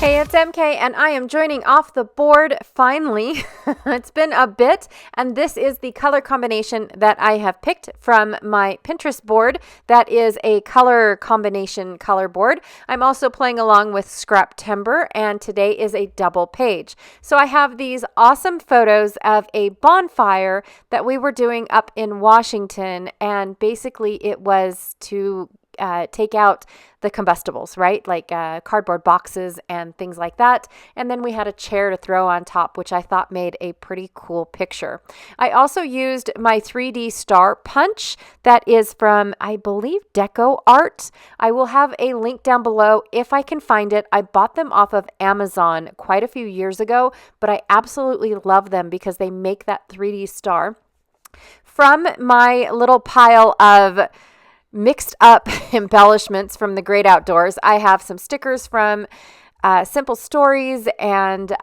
Hey, it's MK, and I am joining off the board finally. It's been a bit, and this is the color combination that I have picked from my Pinterest board. That is a color combination color board. I'm also playing along with Scraptember, and today is a double page. So I have these awesome photos of a bonfire that we were doing up in Washington, and basically it was to take out the combustibles, right? Like cardboard boxes and things like that. And then we had a chair to throw on top, which I thought made a pretty cool picture. I also used my 3D star punch that is from, I believe, Deco Art. I will have a link down below if I can find it. I bought them off of Amazon quite a few years ago, but I absolutely love them because they make that 3D star. From my little pile of mixed up embellishments from the great outdoors, I have some stickers from Simple Stories and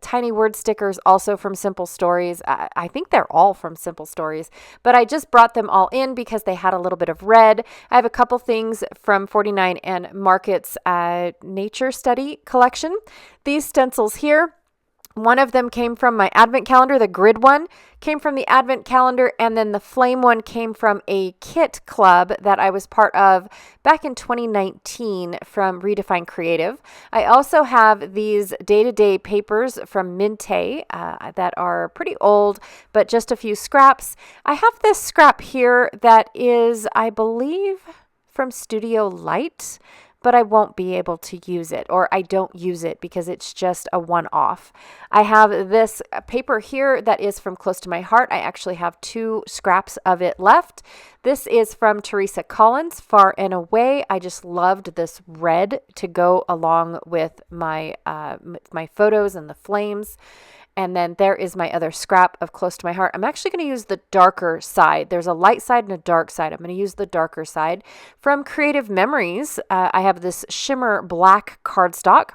tiny word stickers also from Simple Stories. I think they're all from Simple Stories, but I just brought them all in because they had a little bit of red. I have a couple things from 49 and Market's Nature Study collection. These stencils here, one of them came from my advent calendar. The grid one came from the advent calendar, and then the flame one came from a kit club that I was part of back in 2019 from Redefine Creative. I also have these day-to-day papers from Minte that are pretty old, but just a few scraps. I have this scrap here that is, I believe, from Studio Light, but I won't be able to use it, or I don't use it because it's just a one-off. I have this paper here that is from Close to My Heart. I actually have 2 scraps of it left. This is from Teresa Collins, Far and Away. I just loved this red to go along with my photos and the flames. And then there is my other scrap of Close to My Heart. I'm actually going to use the darker side. There's a light side and a dark side. I'm going to use the darker side. From Creative Memories, I have this shimmer black cardstock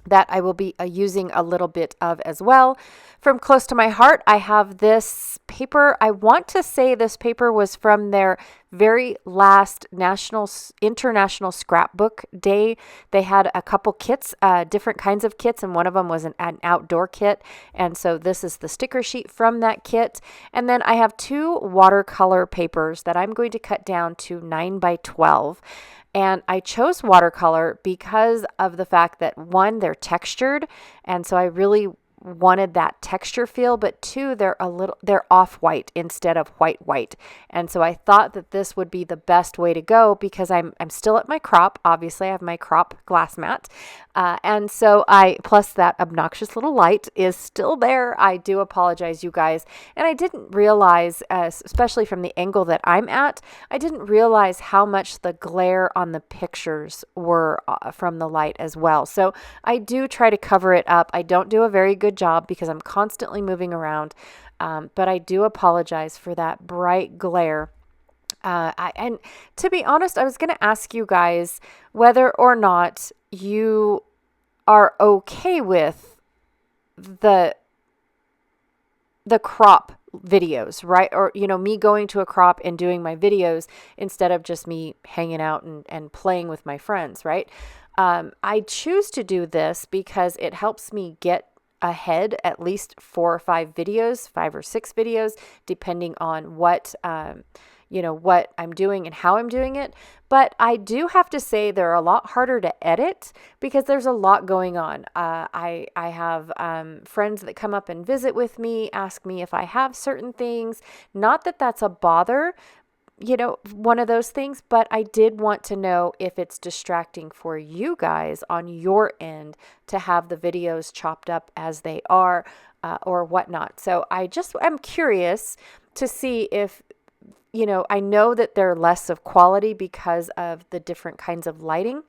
that I will be using a little bit of as well. From Close to My Heart, I have this paper. I want to say this paper was from their very last International Scrapbook Day. They had a couple kits, different kinds of kits, and one of them was an outdoor kit. And so this is the sticker sheet from that kit. And then I have 2 watercolor papers that I'm going to cut down to 9 by 12. And I chose watercolor because of the fact that 1, they're textured, and so I really wanted that texture feel, but 2, they're off-white instead of white. And so I thought that this would be the best way to go because I'm still at my crop. Obviously, I have my crop glass mat. And so plus that obnoxious little light is still there. I do apologize, you guys. And I didn't realize, especially from the angle that I'm at, I didn't realize how much the glare on the pictures were from the light as well. So I do try to cover it up. I don't do a very good job because I'm constantly moving around. But I do apologize for that bright glare. And to be honest, I was going to ask you guys whether or not you are okay with the crop videos, right? Or, me going to a crop and doing my videos instead of just me hanging out and playing with my friends, right? I choose to do this because it helps me get ahead at least 4 or 5 videos, 5 or 6 videos, depending on what I'm doing and how I'm doing it. But I do have to say they're a lot harder to edit because there's a lot going on. I have friends that come up and visit with me, ask me if I have certain things. Not that that's a bother, one of those things, but I did want to know if it's distracting for you guys on your end to have the videos chopped up as they are or whatnot. So I'm curious to see if, I know that they're less of quality because of the different kinds of lighting.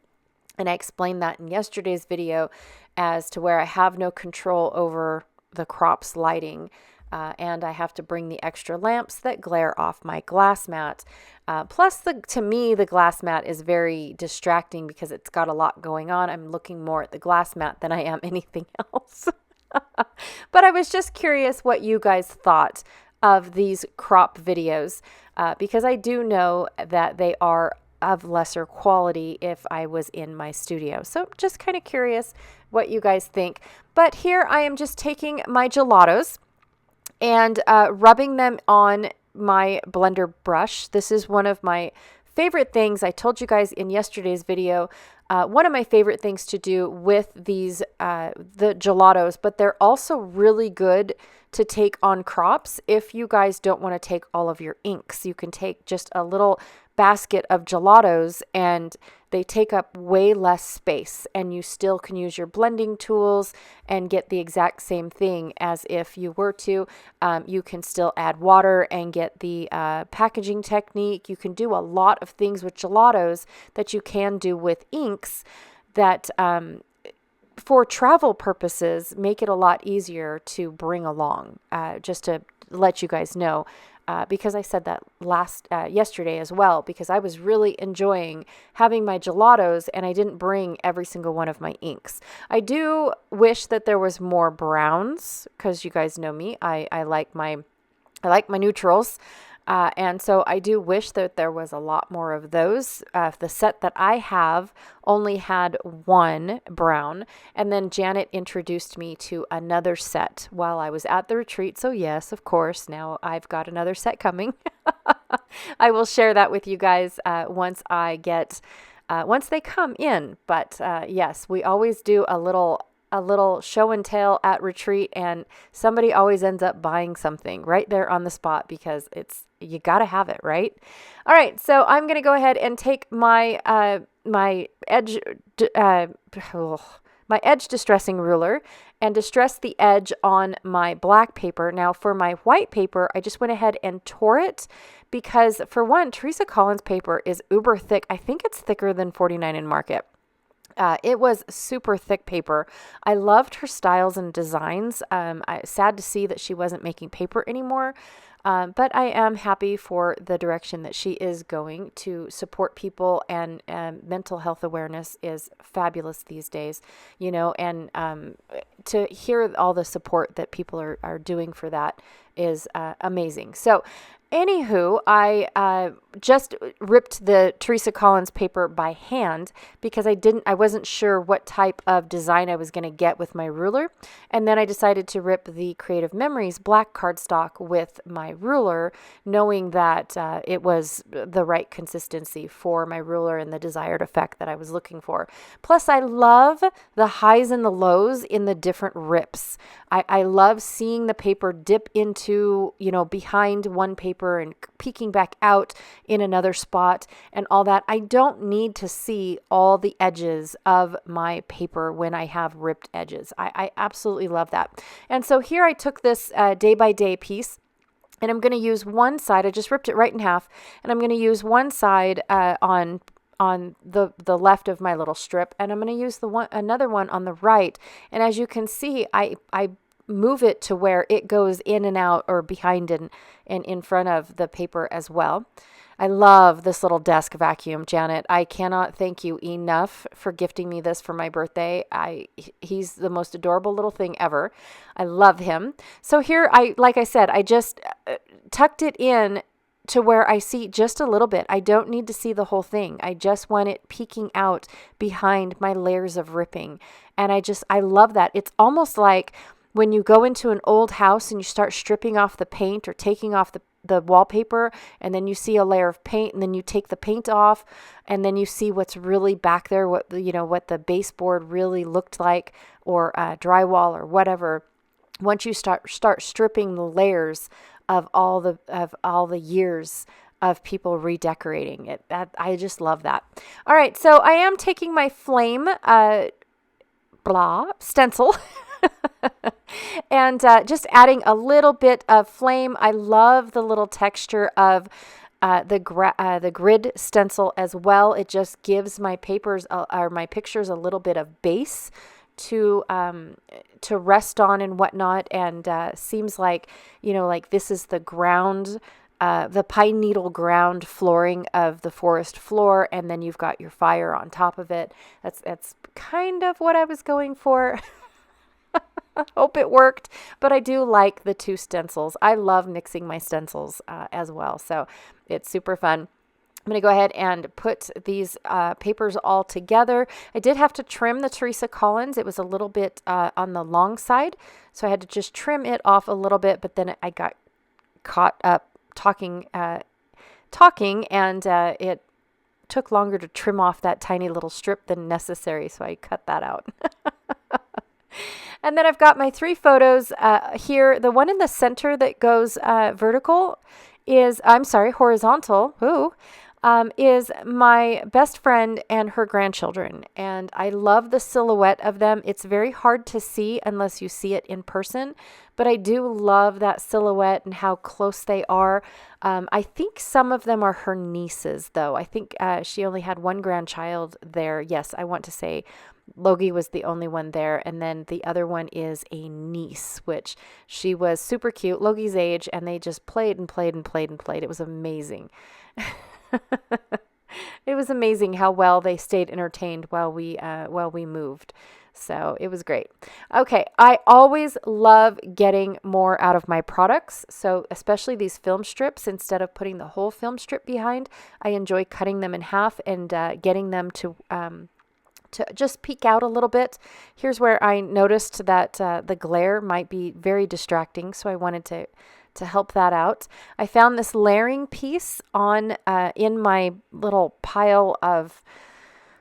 And I explained that in yesterday's video as to where I have no control over the crop's lighting. And I have to bring the extra lamps that glare off my glass mat. Plus, to me, the glass mat is very distracting because it's got a lot going on. I'm looking more at the glass mat than I am anything else. But I was just curious what you guys thought of these crop videos because I do know that they are of lesser quality if I was in my studio. So just kind of curious what you guys think. But here I am just taking my gelatos and rubbing them on my blender brush. This is one of my favorite things. I told you guys in yesterday's video, one of my favorite things to do with these, the gelatos, but they're also really good to take on crops. If you guys don't want to take all of your inks, you can take just a little basket of gelatos and they take up way less space, and you still can use your blending tools and get the exact same thing as if you were to. You can still add water and get the packaging technique. You can do a lot of things with gelatos that you can do with inks that for travel purposes make it a lot easier to bring along, just to let you guys know. Because I said that yesterday as well, because I was really enjoying having my gelatos and I didn't bring every single one of my inks. I do wish that there was more browns, because you guys know me. I like my neutrals. And so I do wish that there was a lot more of those. The set that I have only had one brown, and then Janet introduced me to another set while I was at the retreat. So yes, of course, now I've got another set coming. I will share that with you guys once they come in. But yes, we always do a little show and tell at retreat, and somebody always ends up buying something right there on the spot because you got to have it, right? All right, so I'm going to go ahead and take my my edge distressing ruler and distress the edge on my black paper. Now for my white paper, I just went ahead and tore it because, for one, Teresa Collins paper is uber thick. I think it's thicker than 49 in Market. It was super thick paper. I loved her styles and designs. Sad to see that she wasn't making paper anymore. But I am happy for the direction that she is going to support people, and mental health awareness is fabulous these days, and to hear all the support that people are doing for that is amazing. So anywho, I just ripped the Teresa Collins paper by hand because I wasn't sure what type of design I was going to get with my ruler. And then I decided to rip the Creative Memories black cardstock with my ruler, knowing that it was the right consistency for my ruler and the desired effect that I was looking for. Plus, I love the highs and the lows in the different rips. I love seeing the paper dip into, behind one paper and peeking back out in another spot and all that. I don't need to see all the edges of my paper when I have ripped edges. I absolutely love that. And so here I took this day by day piece, and I'm going to use one side. I just ripped it right in half, and I'm going to use one side on the left of my little strip, and I'm going to use another one on the right. And as you can see, I move it to where it goes in and out, or behind and in front of the paper as well. I love this little desk vacuum, Janet. I cannot thank you enough for gifting me this for my birthday. He's the most adorable little thing ever. I love him. So here, like I said, I just tucked it in to where I see just a little bit. I don't need to see the whole thing. I just want it peeking out behind my layers of ripping. And I love that. It's almost like when you go into an old house and you start stripping off the paint or taking off the wallpaper, and then you see a layer of paint, and then you take the paint off, and then you see what's really back there, what the baseboard really looked like, or drywall or whatever. Once you start stripping the layers of all the years of people redecorating it, I just love that. All right, so I am taking my flame stencil. And just adding a little bit of flame. I love the little texture of the grid stencil as well. It just gives my papers or my pictures a little bit of base to rest on and whatnot. And seems like like this is the ground. The pine needle ground flooring of the forest floor, and then you've got your fire on top of it. That's kind of what I was going for. Hope it worked, but I do like the two stencils. I love mixing my stencils as well, so it's super fun. I'm going to go ahead and put these papers all together. I did have to trim the Teresa Collins. It was a little bit on the long side, so I had to just trim it off a little bit, but then I got caught up talking, and it took longer to trim off that tiny little strip than necessary, so I cut that out. And then I've got my 3 photos here. The one in the center that goes horizontal. Is my best friend and her grandchildren. And I love the silhouette of them. It's very hard to see unless you see it in person, but I do love that silhouette and how close they are. I think some of them are her nieces, though. I think she only had one grandchild there. Yes, I want to say Logie was the only one there, and then the other one is a niece, which she was super cute, Logie's age, and they just played and played and played and played. It was amazing. It was amazing how well they stayed entertained while we moved. So it was great. Okay, I always love getting more out of my products. So especially these film strips, instead of putting the whole film strip behind, I enjoy cutting them in half and getting them to just peek out a little bit. Here's where I noticed that the glare might be very distracting, so I wanted to help that out. I found this layering piece on in my little pile of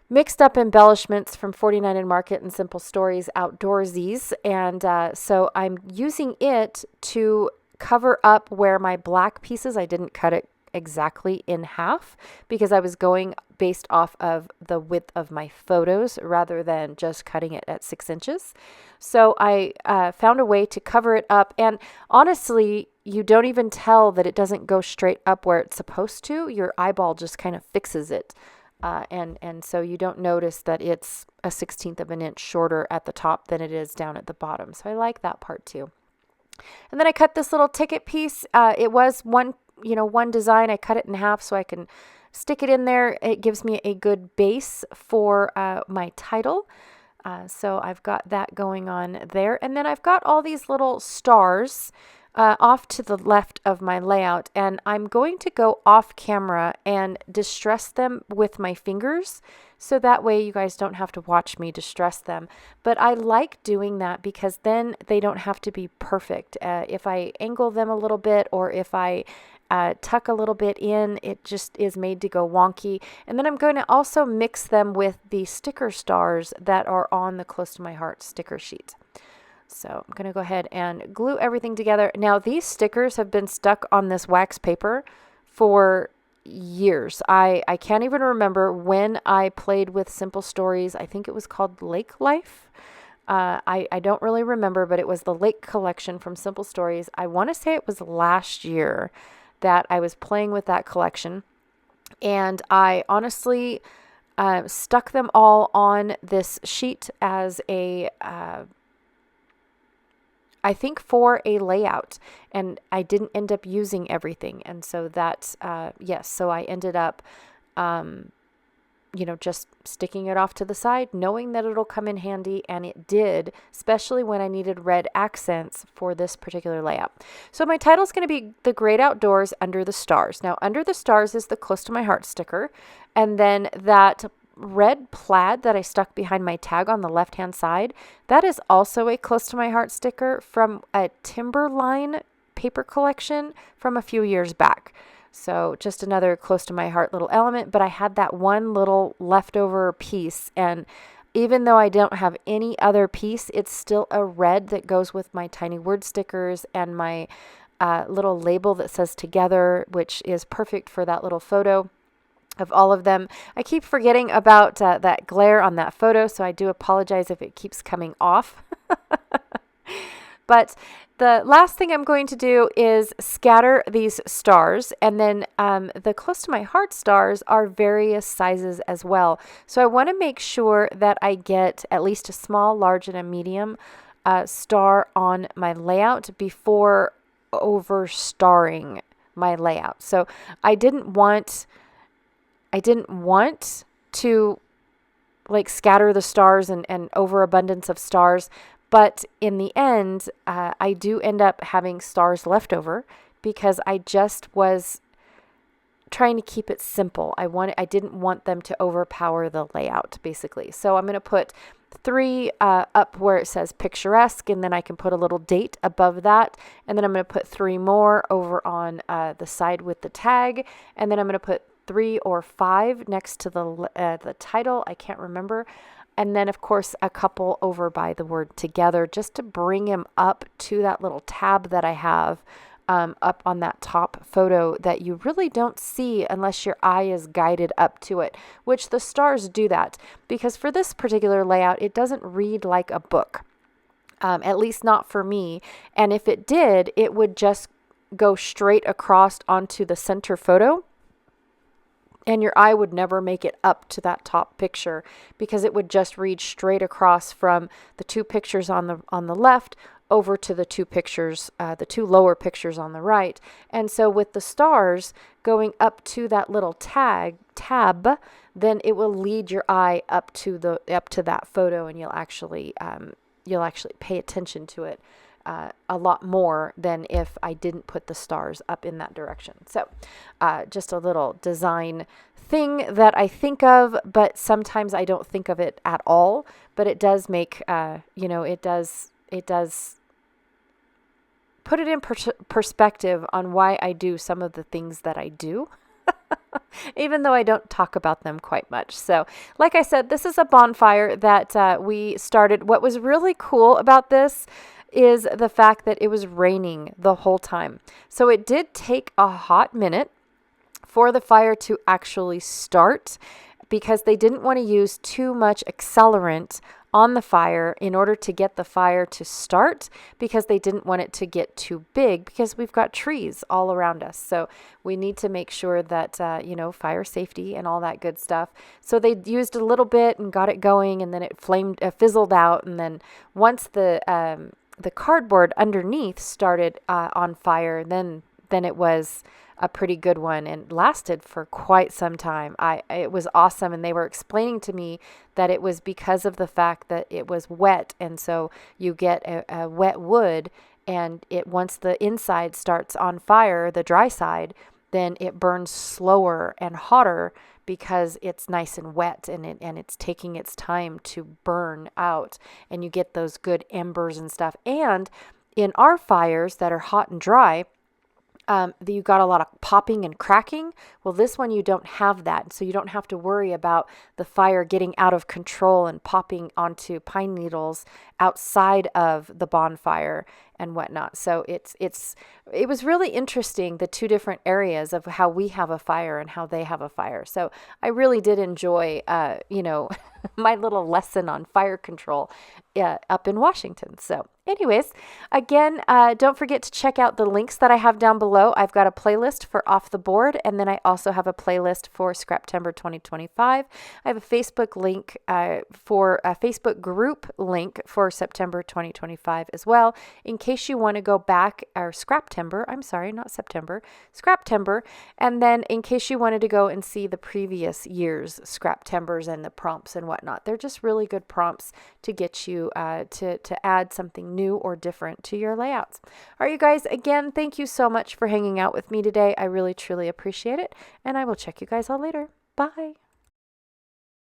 mixed up embellishments from 49 and Market and Simple Stories Outdoorsies, and so I'm using it to cover up where my black pieces, I didn't cut it exactly in half because I was going based off of the width of my photos rather than just cutting it at 6 inches. So I found a way to cover it up, and honestly, you don't even tell that it doesn't go straight up where it's supposed to. Your eyeball just kind of fixes it. And so you don't notice that it's a 1/16 of an inch shorter at the top than it is down at the bottom. So I like that part too. And then I cut this little ticket piece. It was one design. I cut it in half so I can stick it in there. It gives me a good base for my title. So I've got that going on there. And then I've got all these little stars off to the left of my layout, and I'm going to go off camera and distress them with my fingers, so that way you guys don't have to watch me distress them. But I like doing that because then they don't have to be perfect. If I angle them a little bit, or if I tuck a little bit in, it just is made to go wonky. And then I'm going to also mix them with the sticker stars that are on the Close to My Heart sticker sheet. So I'm going to go ahead and glue everything together. Now, these stickers have been stuck on this wax paper for years. I can't even remember when I played with Simple Stories. I think it was called Lake Life. I don't really remember, but it was the Lake collection from Simple Stories. I want to say it was last year that I was playing with that collection. And I honestly stuck them all on this sheet as a... I think for a layout, and I didn't end up using everything. And so that's, yes, so I ended up, just sticking it off to the side, knowing that it'll come in handy, and it did, especially when I needed red accents for this particular layout. So my title is going to be The Great Outdoors Under the Stars. Now, Under the Stars is the Close to My Heart sticker, and then that red plaid that I stuck behind my tag on the left-hand side, that is also a Close to My Heart sticker from a Timberline paper collection from a few years back. So just another Close to My Heart little element, but I had that one little leftover piece, and even though I don't have any other piece, it's still a red that goes with my tiny word stickers and my little label that says Together, which is perfect for that little photo of all of them. I keep forgetting about that glare on that photo, so I do apologize if it keeps coming off. But the last thing I'm going to do is scatter these stars, and then the Close to My Heart stars are various sizes as well. So I want to make sure that I get at least a small, large, and a medium star on my layout before over-starring my layout. So I didn't want to like scatter the stars and overabundance of stars, but in the end, I do end up having stars left over because I just was trying to keep it simple. I didn't want them to overpower the layout, basically. So I'm going to put 3 up where it says picturesque, and then I can put a little date above that, and then I'm going to put 3 more over on the side with the tag, and then I'm going to put 3 or 5 next to the title. I can't remember. And then, of course, a couple over by the word together, just to bring him up to that little tab that I have up on that top photo that you really don't see unless your eye is guided up to it, which the stars do that. Because for this particular layout, it doesn't read like a book, at least not for me. And if it did, it would just go straight across onto the center photo, and your eye would never make it up to that top picture, because it would just read straight across from the 2 pictures on the left over to the 2 pictures, the 2 lower pictures on the right. And so with the stars going up to that little tab, then it will lead your eye up to that photo, and you'll actually pay attention to it a lot more than if I didn't put the stars up in that direction. So just a little design thing that I think of, but sometimes I don't think of it at all. But it does make, it does put it in perspective on why I do some of the things that I do. Even though I don't talk about them quite much. So, like I said, this is a bonfire that we started. What was really cool about this is the fact that it was raining the whole time. So it did take a hot minute for the fire to actually start, because they didn't want to use too much accelerant on the fire in order to get the fire to start, because they didn't want it to get too big, because we've got trees all around us. So we need to make sure that, fire safety and all that good stuff. So they used a little bit and got it going, and then it fizzled out. And then once the cardboard underneath started on fire, then it was a pretty good one, and lasted for quite some time. It was awesome, and they were explaining to me that it was because of the fact that it was wet, and so you get a wet wood, and once the inside starts on fire, the dry side, then it burns slower and hotter, because it's nice and wet, and it's taking its time to burn out, and you get those good embers and stuff. And in our fires that are hot and dry, you got a lot of popping and cracking. Well, this one you don't have that, so you don't have to worry about the fire getting out of control and popping onto pine needles outside of the bonfire and whatnot. So it was really interesting, the 2 different areas of how we have a fire and how they have a fire. So I really did enjoy, my little lesson on fire control up in Washington. So anyways, again, don't forget to check out the links that I have down below. I've got a playlist for Off the Board, and then I also have a playlist for Scraptember 2025. I have a Facebook link for a Facebook group link for September 2025 as well, in case you want to go back, or Scraptember, I'm sorry, not September, Scraptember, and then in case you wanted to go and see the previous year's Scraptembers and the prompts and whatnot. They're just really good prompts to get you to add something new or different to your layouts. All right, you guys, again, thank you so much for hanging out with me today. I really, truly appreciate it, and I will check you guys all later. Bye.